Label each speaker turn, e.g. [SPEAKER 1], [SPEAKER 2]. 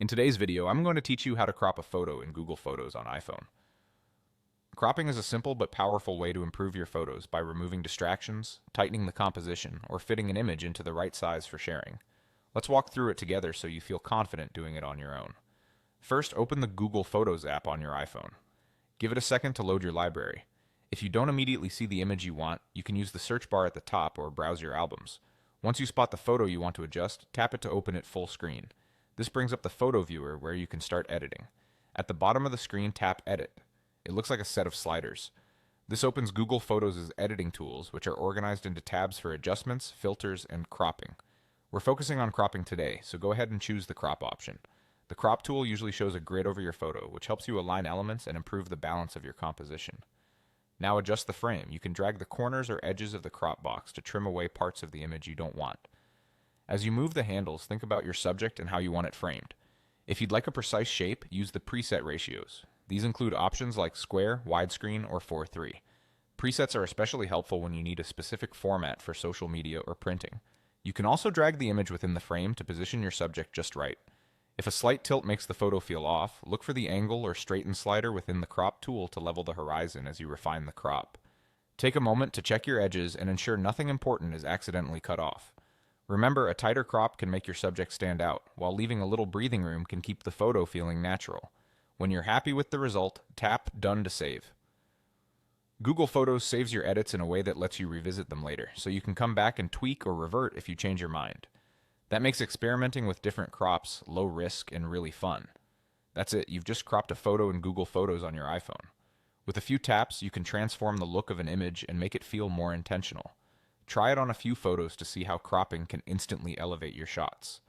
[SPEAKER 1] In today's video, I'm going to teach you how to crop a photo in Google Photos on iPhone. Cropping is a simple but powerful way to improve your photos by removing distractions, tightening the composition, or fitting an image into the right size for sharing. Let's walk through it together so you feel confident doing it on your own. First, open the Google Photos app on your iPhone. Give it a second to load your library. If you don't immediately see the image you want, you can use the search bar at the top or browse your albums. Once you spot the photo you want to adjust, tap it to open it full screen. This brings up the photo viewer where you can start editing. At the bottom of the screen, tap Edit. It looks like a set of sliders. This opens Google Photos' editing tools, which are organized into tabs for adjustments, filters, and cropping. We're focusing on cropping today, so go ahead and choose the crop option. The crop tool usually shows a grid over your photo, which helps you align elements and improve the balance of your composition. Now adjust the frame. You can drag the corners or edges of the crop box to trim away parts of the image you don't want. As you move the handles, think about your subject and how you want it framed. If you'd like a precise shape, use the preset ratios. These include options like square, widescreen, or 4:3. Presets are especially helpful when you need a specific format for social media or printing. You can also drag the image within the frame to position your subject just right. If a slight tilt makes the photo feel off, look for the angle or straighten slider within the crop tool to level the horizon as you refine the crop. Take a moment to check your edges and ensure nothing important is accidentally cut off. Remember, a tighter crop can make your subject stand out, while leaving a little breathing room can keep the photo feeling natural. When you're happy with the result, tap Done to save. Google Photos saves your edits in a way that lets you revisit them later, so you can come back and tweak or revert if you change your mind. That makes experimenting with different crops low risk and really fun. That's it, you've just cropped a photo in Google Photos on your iPhone. With a few taps, you can transform the look of an image and make it feel more intentional. Try it on a few photos to see how cropping can instantly elevate your shots.